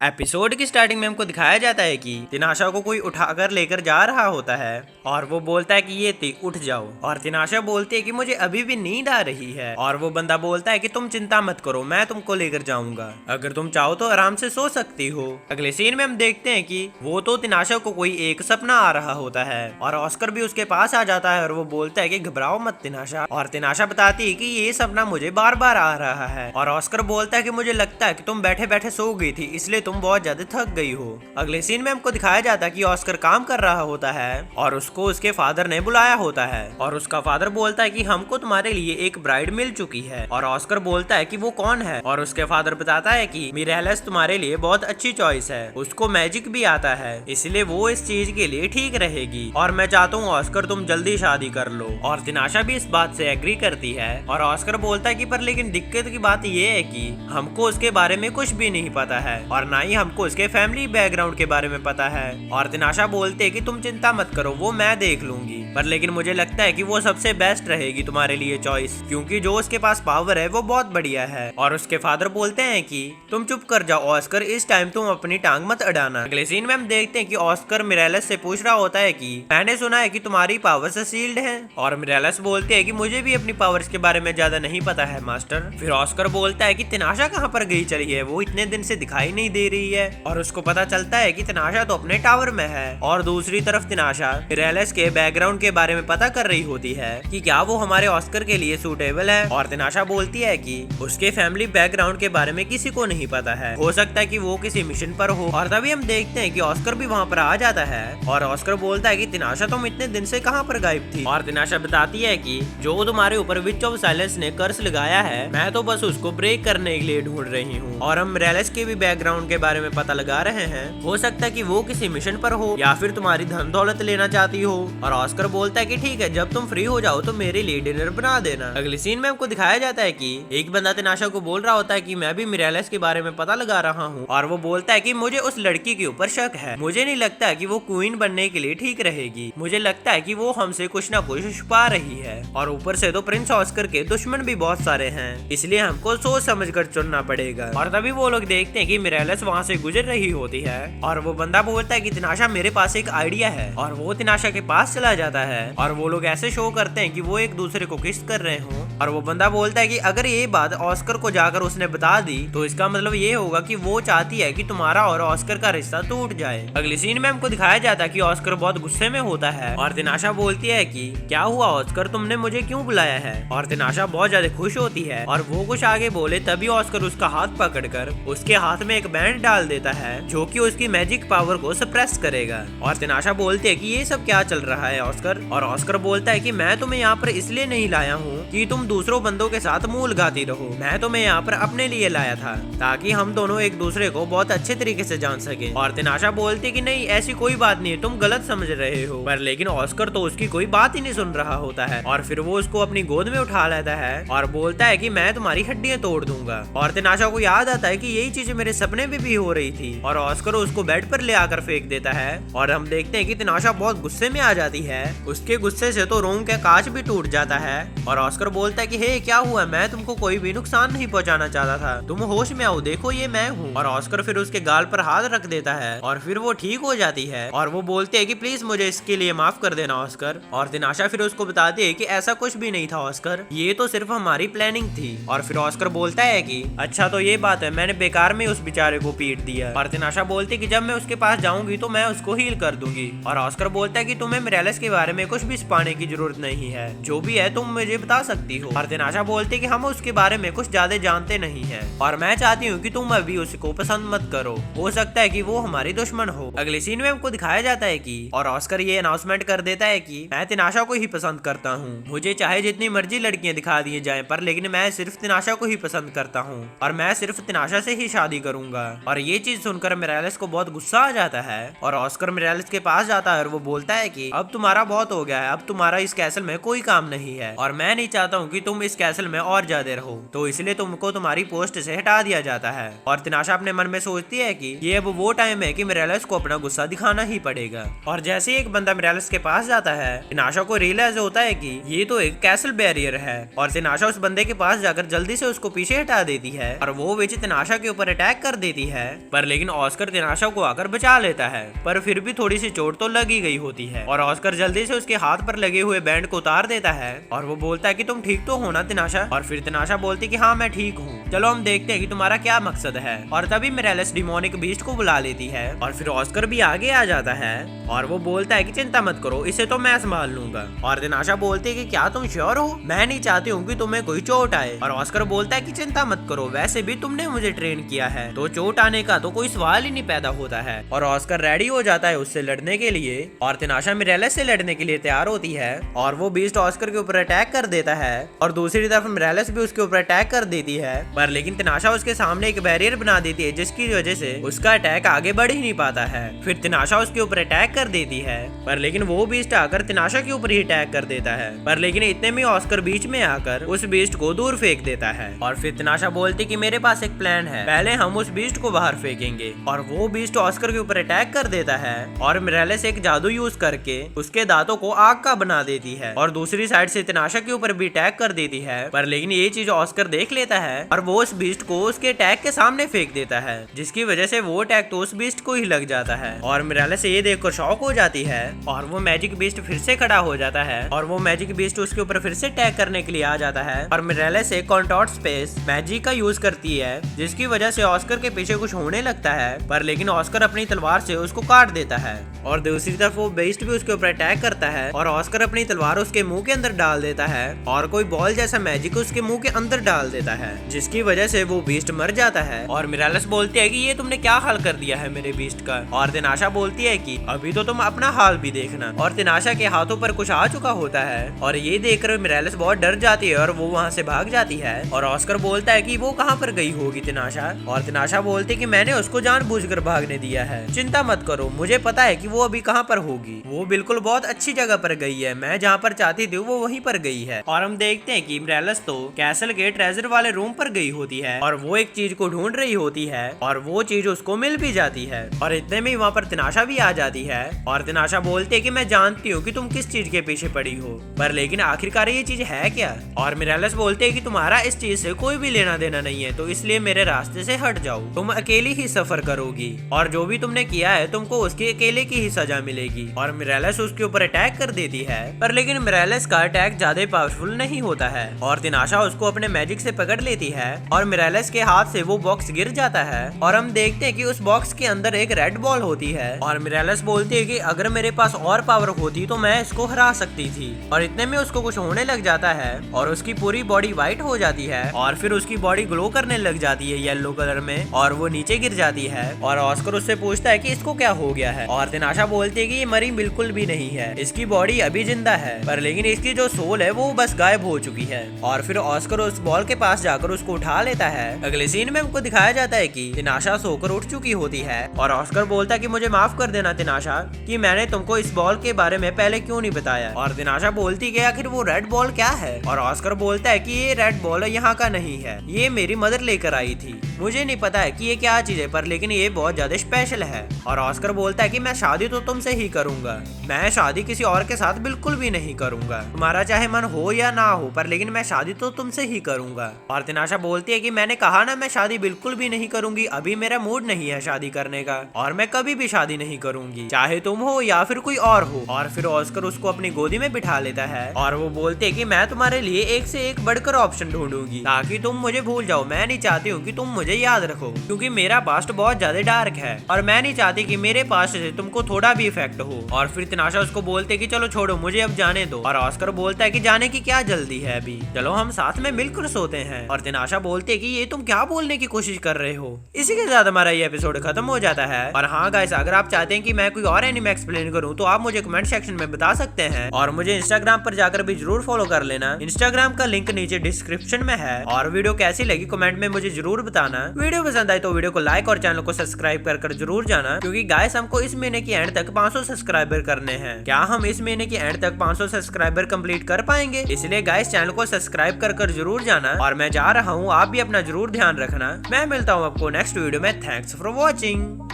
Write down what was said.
Episode की starting में हमको दिखाया जाता है कि तिनाशा को कोई उठाकर लेकर जा रहा होता है और वो बोलता है कि ये उठ जाओ। और तिनाशा बोलती है कि मुझे अभी भी नींद आ रही है। और वो बंदा बोलता है कि तुम चिंता मत करो, मैं तुमको लेकर जाऊंगा, अगर तुम चाहो तो आराम से सो सकती हो। अगले सीन में हम देखते हैं कि वो तो तिनाशा को कोई एक सपना आ रहा होता है और ऑस्कर भी उसके पास आ जाता है और वो बोलता है कि घबराओ मत तिनाशा। और तिनाशा बताती है कि ये सपना मुझे बार बार आ रहा है। और ऑस्कर बोलता है कि मुझे लगता है कि तुम बैठे बैठे सो गई थी, इसलिए तुम बहुत ज्यादा थक गई हो। अगले सीन में हमको दिखाया जाता है कि ऑस्कर काम कर रहा होता है और उसको उसके फादर ने बुलाया होता है और उसका फादर बोलता है कि हमको तुम्हारे लिए एक ब्राइड मिल चुकी है। और ऑस्कर बोलता है कि वो कौन है और उसके फादर बताता है कि मिरेलिस तुम्हारे लिए बहुत अच्छी चॉइस है, उसको मैजिक भी आता है, इसलिए वो इस चीज के लिए ठीक रहेगी और मैं चाहता हूँ ऑस्कर तुम जल्दी शादी कर लो। और तिनाशा भी इस बात से एग्री करती है और ऑस्कर बोलता है कि पर लेकिन दिक्कत की बात ये है कि हमको उसके बारे में कुछ भी नहीं पता है और ना ही हमको उसके फैमिली बैकग्राउंड के बारे में पता है। और तिनाशा बोलते है कि तुम चिंता मत करो, वो मैं देख लूंगी, पर लेकिन मुझे लगता है कि वो सबसे बेस्ट रहेगी तुम्हारे लिए चॉइस, क्योंकि जो उसके पास पावर है वो बहुत बढ़िया है। और उसके फादर बोलते हैं कि तुम चुप कर जाओ ऑस्कर, इस टाइम तुम अपनी टांग मत अड़ाना। अगले सीन में हम देखते हैं कि ऑस्कर मिरेलिस से पूछ रहा होता है कि मैंने सुना है कि तुम्हारी पावर्स शील्ड है। और मिरेलिस बोलते है कि मुझे भी अपनी पावर्स के बारे में ज्यादा नहीं पता है मास्टर। फिर ऑस्कर बोलता है कि तिनाशा कहाँ पर गई चली है, वो इतने दिन से दिखाई नहीं दे रही है। और उसको पता चलता है कि तिनाशा तो अपने टावर में है। और दूसरी तरफ तिनाशा मिरेलिस के बैकग्राउंड के बारे में पता कर रही होती है कि क्या वो हमारे ऑस्कर के लिए सूटेबल है। और तिनाशा बोलती है कि उसके फैमिली बैकग्राउंड के बारे में किसी को नहीं पता है, हो सकता है कि वो किसी मिशन पर हो। और तभी हम देखते हैं कि ऑस्कर भी वहाँ पर आ जाता है और ऑस्कर बोलता है कि तिनाशा तुम इतने दिन से कहाँ पर गायब थी। और तिनाशा बताती है कि जो तुम्हारे ऊपर विच ऑफ साइलेंस ने कर्स लगाया है, मैं तो बस उसको ब्रेक करने के लिए ढूंढ रही हूँ। और हम मिरेलिस के भी बैकग्राउंड के बारे में पता लगा रहे हैं, हो सकता है कि वो किसी मिशन पर हो या फिर तुम्हारी धन दौलत लेना चाहती हो। और ऑस्कर बोलता है कि ठीक है, जब तुम फ्री हो जाओ तो मेरे लिए डिनर बना देना। अगले सीन में हमको दिखाया जाता है कि एक बंदा तिनाशा को बोल रहा होता है कि मैं भी मिरेलिस के बारे में पता लगा रहा हूँ। और वो बोलता है कि मुझे उस लड़की के ऊपर शक है, मुझे नहीं लगता है कि वो क्वीन बनने के लिए ठीक रहेगी, मुझे लगता है कि वो हमसे कुछ ना कुछ छुपा रही है। और ऊपर से तो प्रिंस ऑस्कर के दुश्मन भी बहुत सारे हैं, इसलिए हमको सोच समझ कर चुनना पड़ेगा। और तभी वो लोग देखते हैं कि मिरेलिस वहाँ से गुजर रही होती है और वो बंदा बोलता है कि तिनाशा मेरे पास एक आइडिया है। और वो तिनाशा के पास चला जाता है और वो लोग ऐसे शो करते हैं कि वो एक दूसरे को किस कर रहे हो। और वो बंदा बोलता है कि अगर ये बात ऑस्कर को जाकर उसने बता दी तो इसका मतलब ये होगा कि वो चाहती है कि तुम्हारा और ऑस्कर का रिश्ता टूट जाए। अगले सीन में हमको दिखाया जाता है कि ऑस्कर बहुत गुस्से में होता है और तिनाशा बोलती है कि क्या हुआ ऑस्कर, तुमने मुझे क्यों बुलाया है। और तिनाशा बहुत ज्यादा खुश होती है और वो कुछ आगे बोले तभी ऑस्कर उसका हाथ पकड़कर उसके हाथ में एक बैंड डाल देता है जो कि उसकी मैजिक पावर को सप्रेस करेगा। और तिनाशा बोलती है कि ये सब क्या चल रहा है ऑस्कर। और ऑस्कर बोलता है कि मैं तुम्हें यहाँ पर इसलिए नहीं लाया हूँ कि तुम दूसरों बंदों के साथ मुंह लगाती रहो, मैं तुम्हें यहाँ पर अपने लिए लाया था ताकि हम दोनों एक दूसरे को बहुत अच्छे तरीके से जान सके। और तिनाशा बोलती है कि नहीं ऐसी कोई बात नहीं है, तुम गलत समझ रहे हो। पर लेकिन ऑस्कर तो उसकी कोई बात ही नहीं सुन रहा होता है और फिर वो उसको अपनी गोद में उठा लेता है और बोलता है कि मैं तुम्हारी हड्डियां तोड़ दूंगा। और तिनाशा को याद आता है कि यही चीज मेरे सपने में भी हो रही थी और ऑस्कर उसको बेड पर ले आकर फेंक देता है। और हम देखते हैं कि तिनाशा बहुत गुस्से में आ जाती है, उसके गुस्से से तो रूम का कांच भी टूट जाता है। और ऑस्कर बोलता है कि हे क्या हुआ, मैं तुमको कोई भी नुकसान नहीं पहुंचाना चाहता था, तुम होश में आओ, देखो ये मैं हूँ। और ऑस्कर फिर उसके गाल पर हाथ रख देता है और फिर वो ठीक हो जाती है और वो बोलते है कि प्लीज मुझे इसके लिए माफ कर देना ऑस्कर। और तिनाशा फिर उसको बताती है कि ऐसा कुछ भी नहीं था ऑस्कर, ये तो सिर्फ हमारी प्लानिंग थी। और फिर ऑस्कर बोलता है कि अच्छा तो ये बात है, मैंने बेकार में उस बेचारे को पीट दिया। और तिनाशा बोलती है कि जब मैं उसके पास जाऊंगी तो मैं उसको हील कर दूंगी। और ऑस्कर बोलता है कि तुम्हें मिरेलिस के बारे में कुछ भी छुपाने की जरूरत नहीं है, जो भी है तुम मुझे बता सकती हो। और तिनाशा बोलती है कि हम उसके बारे में कुछ ज्यादा जानते नहीं है और मैं चाहती हूँ कि तुम अभी उसको पसंद मत करो, हो सकता है कि वो हमारी दुश्मन हो। अगले सीन में हमको दिखाया जाता है कि और ऑस्कर ये अनाउंसमेंट कर देता है कि मैं तिनाशा को ही पसंद करता हूँ, मुझे चाहे जितनी मर्जी लड़कियां दिखा दी जाए पर लेकिन मैं सिर्फ तिनाशा को ही पसंद करता हूँ और मैं सिर्फ तिनाशा से ही शादी करूंगा। और ये चीज सुनकर मिरेलिस को बहुत गुस्सा आ जाता है और ऑस्कर मिरेलिस के पास जाता है और वो बोलता है कि अब तुम्हारा बहुत हो गया है, अब तुम्हारा इस कैसल में कोई काम नहीं है और मैं नहीं चाहता हूँ कि तुम इस कैसल में और ज्यादा रहो, तो इसलिए तुमको तुम्हारी पोस्ट से हटा दिया जाता है। और तिनाशा अपने मन में सोचती है कि ये अब वो टाइम है कि मिरेलिस को अपना गुस्सा दिखाना ही पड़ेगा। और जैसे एक बंदा मिरेलिस के पास जाता है, तिनाशा को रियलाइज होता है कि ये तो एक कैसल बैरियर है और तिनाशा उस बंदे के पास जाकर जल्दी से उसको पीछे हटा देती है और वो विच तिनाशा के ऊपर अटैक कर देती है, पर लेकिन ऑस्कर तिनाशा को आकर बचा लेता है, पर फिर भी थोड़ी सी चोट तो लगी गई होती है और ऑस्कर जल्दी से उसके हाथ पर लगे हुए बैंड को उतार देता है और वो बोलता है कि तुम ठीक तो हो ना तिनाशा। और फिर तिनाशा बोलती कि हाँ मैं ठीक हूँ, चलो हम देखते हैं कि तुम्हारा क्या मकसद है। और तभी मिरेलिस डिमोनिक बीस्ट को बुला लेती है और फिर ऑस्कर भी आगे आ जाता है और वो बोलता है कि चिंता मत करो, इसे तो मैं संभाल लूंगा। और तिनाशा बोलती है कि क्या तुम श्योर हो, मैं नहीं चाहती हूँ कि तुम्हें कोई चोट आए। और ऑस्कर बोलता है कि चिंता मत करो, वैसे भी तुमने मुझे ट्रेन किया है तो चोट आने का तो कोई सवाल ही नहीं पैदा होता है। और ऑस्कर रेडी हो जाता है उससे लड़ने के लिए और तिनाशा मिरेलिस से लड़ने के लिए तैयार होती है और वो बीस्ट ऑस्कर के ऊपर अटैक कर देता है और दूसरी तरफ मिरेलिस भी उसके ऊपर अटैक कर देती है, पर लेकिन तिनाशा उसके सामने एक बैरियर बना देती है जिसकी वजह से उसका अटैक आगे बढ़ ही नहीं पाता है। फिर तिनाशा उसके ऊपर अटैक कर देती है, पर लेकिन वो बीस्ट आकर तिनाशा के ऊपर ही अटैक कर देता है, पर लेकिन इतने में ऑस्कर बीच में आकर उस बीस्ट को दूर फेंक देता है। और फिर तिनाशा बोलती कि मेरे पास एक प्लान है, पहले हम उस बीस्ट को बाहर फेंकेंगे। और वो बीस्ट ऑस्कर के ऊपर अटैक कर देता है और मिरेलिस एक जादू यूज करके उसके दांतों को आग का बना देती है और दूसरी साइड से तिनाशा के ऊपर भी अटैक कर देती है, पर लेकिन ये चीज ऑस्कर देख लेता है और वो उस बीस्ट को उसके अटैक के सामने फेंक देता है, जिसकी वजह से वो अटैक तो उस बीस्ट को ही लग जाता है। और मिरेलिस ये देखकर शॉक हो जाती है और वो मैजिक बीस्ट फिर से खड़ा हो जाता है और वो मैजिक बीस्ट उसके ऊपर फिर से अटैक करने के लिए आ जाता है और मिरेलिस एक कॉन्टॉर्ट स्पेस मैजिक का यूज करती है, जिसकी वजह से ऑस्कर के पीछे कुछ होने लगता है, पर लेकिन ऑस्कर अपनी तलवार से उसको काट देता है। और दूसरी तरफ वो बीस्ट भी उसके ऊपर अटैक करता है और ऑस्कर अपनी तलवार उसके मुंह के अंदर डाल देता है और कोई बॉल जैसा मैजिक उसके मुंह के अंदर डाल देता है, जिसकी वजह से वो बीस्ट मर जाता है। और मिरेलिस बोलती है कि ये तुमने क्या हाल कर दिया है मेरे बीस्ट का। और तिनाशा बोलती है कि अभी तो तुम अपना हाल भी देखना। और तिनाशा के हाथों पर कुछ आ चुका होता है और ये देखकर मिरेलिस बहुत डर जाती है और वो वहाँ से भाग जाती है। और ऑस्कर बोलता है कि वो कहाँ पर गई होगी तिनाशा। और तिनाशा बोलती है कि मैंने उसको जानबूझकर भागने दिया है, चिंता मत करो, मुझे पता है कि वो अभी कहाँ पर होगी, वो बिल्कुल बहुत अच्छी जगह पर गई है, मैं जहाँ पर चाहती थी वो वहीं पर गई है। और हम देखते हैं कि मिरेलिस तो कैसल के ट्रेजर वाले रूम पर गई होती है और वो एक चीज को ढूंढ रही होती है और वो चीज उसको मिल भी जाती है। और इतने में वहाँ पर तिनाशा भी आ जाती है और तिनाशा बोलती है कि मैं जानती हूँ कि तुम किस चीज के पीछे पड़ी हो, पर लेकिन आखिरकार ये चीज है क्या। और मिरेलिस बोलते है कि तुम्हारा इस चीज से कोई भी लेना देना नहीं है, तो इसलिए मेरे रास्ते से हट जाओ, तुम अकेली ही सफर करोगी और जो भी तुमने किया है तुमको उसके अकेले की ही सजा मिलेगी। और मिरेलिस उसके ऊपर अटैक कर देती है, पर लेकिन मिरेलिस का अटैक ज्यादा पावरफुल नहीं होता है और तिनाशा उसको अपने मैजिक से पकड़ लेती है और मिरेलिस के हाथ से वो बॉक्स गिर जाता है। और हम देखते हैं कि उस बॉक्स के अंदर एक रेड बॉल होती है और मिरेलिस बोलती है कि अगर मेरे पास और पावर होती तो मैं इसको हरा सकती थी। और इतने में उसको कुछ होने लग जाता है और उसकी पूरी बॉडी व्हाइट हो जाती है और फिर उसकी बॉडी ग्लो करने लग जाती है येलो कलर में और वो नीचे गिर जाती है। और ऑस्कर उससे पूछता है कि इसको क्या हो गया है और तिनाशा बोलती है कि ये मरी बिल्कुल भी नहीं है, इसकी बॉडी अभी जिंदा है, पर लेकिन इसकी जो सोल है वो बस गायब हो चुकी है। और फिर ऑस्कर उस बॉल के पास जाकर उसको उठा लेता है। अगले सीन में हमको दिखाया जाता है कि तिनाशा सोकर उठ चुकी होती है और ऑस्कर बोलता है कि मुझे माफ कर देना तिनाशा कि मैंने तुमको इस बॉल के बारे में पहले क्यों नहीं बताया। और तिनाशा बोलती है आखिर वो रेड बॉल क्या है और ऑस्कर बोलता है कि ये रेड बॉल यहाँ का नहीं है, ये मेरी मदर लेकर आई थी, मुझे नहीं पता है कि ये क्या चीज है, पर लेकिन ये बहुत ज्यादा स्पेशल है। और ऑस्कर बोलता है कि मैं शादी तो तुमसे ही करूंगा, मैं शादी किसी और के साथ बिल्कुल भी नहीं करूंगा, तुम्हारा चाहे मन हो या ना हो, पर लेकिन मैं शादी तो तुमसे ही करूंगा। और तिनाशा बोलती है कि मैंने कहा ना मैं शादी बिल्कुल भी नहीं करूंगी, अभी मेरा मूड नहीं है शादी करने का और मैं कभी भी शादी नहीं करूंगी, चाहे तुम हो या फिर कोई और हो। और फिर ऑस्कर उसको अपनी गोदी में बिठा लेता है और वो बोलते है कि मैं तुम्हारे लिए एक से एक बढ़कर ऑप्शन ढूंढूंगी ताकि तुम मुझे भूल जाओ, मैं नहीं चाहती हूँ कि तुम मुझे याद रखो क्योंकि मेरा पास्ट बहुत ज्यादा डार्क है और मैं नहीं चाहती कि मेरे पास्ट से तुमको थोड़ा भी इफेक्ट हो। और फिर तिनाशा उसको बोलते कि चलो छोड़ो मुझे अब जाने दो और ऑस्कर बोलता है कि जाने की क्या जल्दी है, अभी चलो हम साथ में मिलकर सोते हैं। और तिनाशा बोलते कि ये तुम क्या बोलने की कोशिश कर रहे हो। इसी के साथ हमारा ये एपिसोड खत्म हो जाता है। और हाँ गाइस, अगर आप चाहते हैं कि मैं कोई और एनिमे एक्सप्लेन करूँ तो आप मुझे कमेंट सेक्शन में बता सकते हैं और मुझे इंस्टाग्राम पर जाकर भी जरूर फॉलो कर लेना, इंस्टाग्राम का लिंक नीचे डिस्क्रिप्शन में है। और वीडियो कैसी लगी कमेंट में मुझे जरूर बताना, वीडियो पसंद आए तो वीडियो को लाइक और चैनल को सब्सक्राइब कर जरूर जाना क्योंकि गाइस हमको इस महीने की एंड तक 500 सब्सक्राइबर करने हैं। क्या हम इस महीने की एंड तक 500 सब्सक्राइबर कंप्लीट कर पाएंगे? इसलिए गाइस चैनल को सब्सक्राइब कर जरूर जाना और मैं जा रहा हूँ, आप भी अपना जरूर ध्यान रखना। मैं मिलता हूँ आपको नेक्स्ट वीडियो में। Thanks for watching.